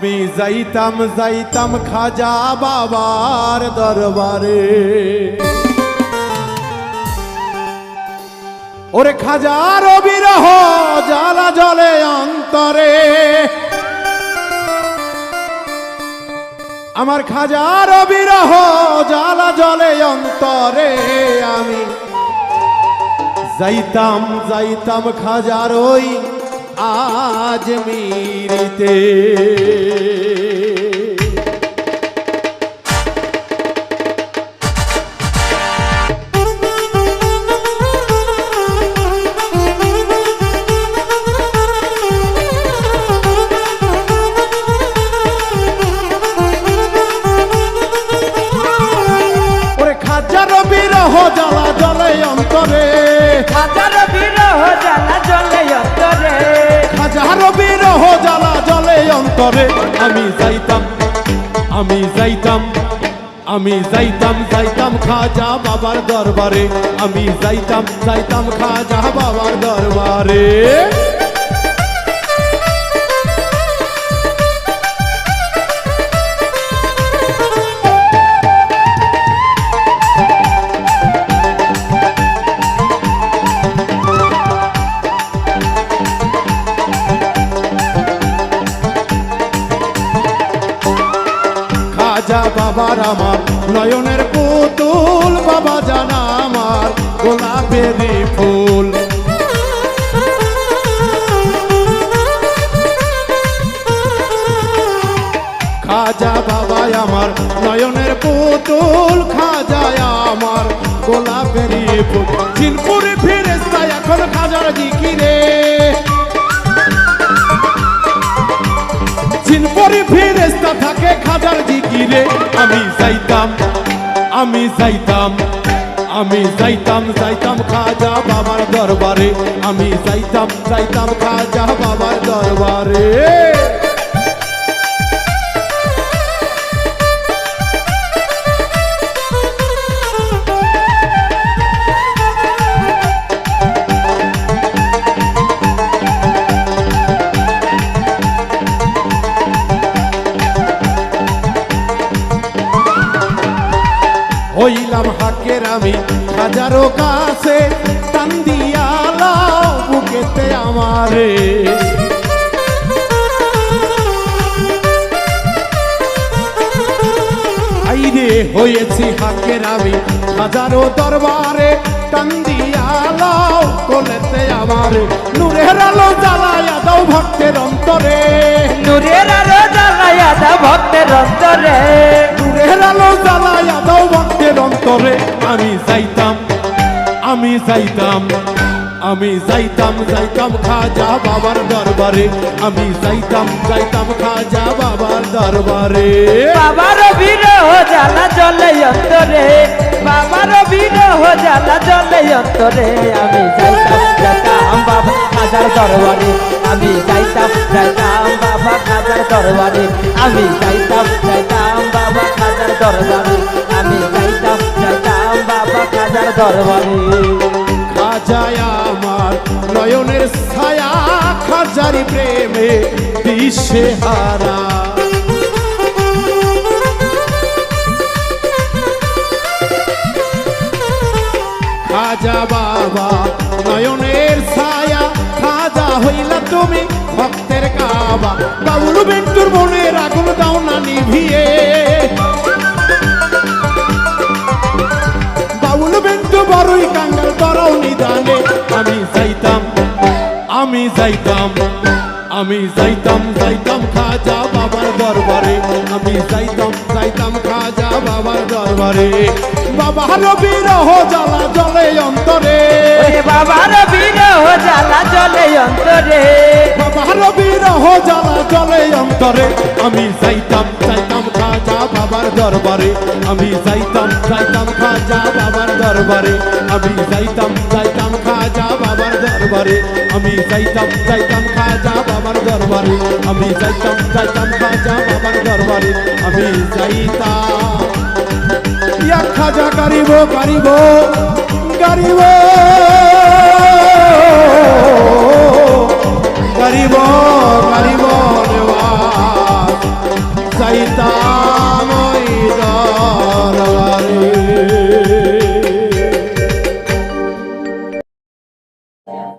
আমি যাইতাম যাইতাম খাজা বাবার দরবারে। ওরে খাজার বিরহ জ্বালা জ্বলে অন্তরে, আমার খাজার বিরহ জ্বালা জ্বলে অন্তরে। আমি যাইতাম যাইতাম খাজার ওই আজমিরিতে। বিরহ জ্বালা জ্বলে অন্তরে, খাজার বিরহ জ্বালা জ্বলে অন্তরে, খাজার বিরহ জ্বালা জ্বলে অন্তরে। আমি যাইতাম আমি যাইতাম আমি যাইতাম যাইতাম খাজা বাবার দরবারে। আমি যাইতাম যাইতাম খাজা বাবার দরবারে। খাজা বাবার আমার নয়নের পুতুল, বাবা জানা আমার গোলাপের ফুল। খাজা বাবা আমার নয়নের পুতুল, খাজা আমার গোলাপের ফুল। জিনপুর ফেরেশতা এখন খাজার জিকিরে, জিনপুরি ফেরেশতা থাকে খাজার জিকিরে। আমি যাইতাম আমি যাইতাম আমি যাইতাম যাইতাম খাজা বাবার দরবারে। আমি যাইতাম যাইতাম খাজা বাবার দরবারে। হইলাম হাকের আমি হাজারো কাছে, টান দিয়ালাও বুকেতে আমারে। আইরে হয়েছি হাকের আমি হাজারো দরবারে, টান দিয়ালাও কোলেতে আমারে। নূরের আলো জ্বালায়া দাও ভক্তের অন্তরে, নূরের আলো জ্বালায়া দাও ভক্তের অন্তরে, নূরের আলো জ্বালায়া দাও ভক্তের অন্তরে। আমি যাইতাম আমি যাইতাম আমি যাইতাম যাইতাম খাজা বাবার দরবারে। আমি যাইতাম যাইতাম খাজা বাবার দরবারে। বাবার বিরহ জ্বালা জ্বলে অন্তরে, বাবার বিরহ জ্বালা জ্বলে অন্তরে। আমি যাইতাম যাইতাম বাবা খাজার দরবারে, আমি যাইতাম যাইতাম বাবা খাজার দরবারে, আমি যাইতাম যাইতাম বাবা খাজার দরবারে, আমি যাইতাম যাইতাম বাবা খাজার দরবারে। খাজায় আমার নয়নের ছায়া, খাজারি প্রেমে দিশেহারা। খাজা বাবা নয়নের ছায়া, খাজা হইলা তুমি ভক্তের কাবা। বাউল বিন্টুর মনের আগুন দাও না নিভিয়ে, বাউল বিন্টু বড়ই কাঙ্গাল তরাও নিদানে। আমি যাইতাম আমি যাইতাম আমি যাইতাম যাইতাম খাজা বাবার দরবারে। আমি যাইতাম যাইতাম খাজা বাবার দরবারে। বাবার বিরহ জ্বালা জ্বলে অন্তরে, বাবার বিরহ জ্বালা জ্বলে অন্তরে, বাবার বিরহ জ্বালা জ্বলে অন্তরে। আমি যাইতাম যাইতাম খাজা বাবার দরবারে। আমি যাইতাম যাইতাম খাজা বাবার দরবারে। আমি যাইতাম যাইতাম খাজা বাবার দরবারে। আমি যাইতাম যাইতাম খাজা বাবার দরবারে। আমি যাইতাম যাইতাম খাজা বাবার দরবারে। আমি যাইতাম ইয়া খাজা গারিব গারিব গারিব গারিব গারিব নেওয়াজ যাইতাম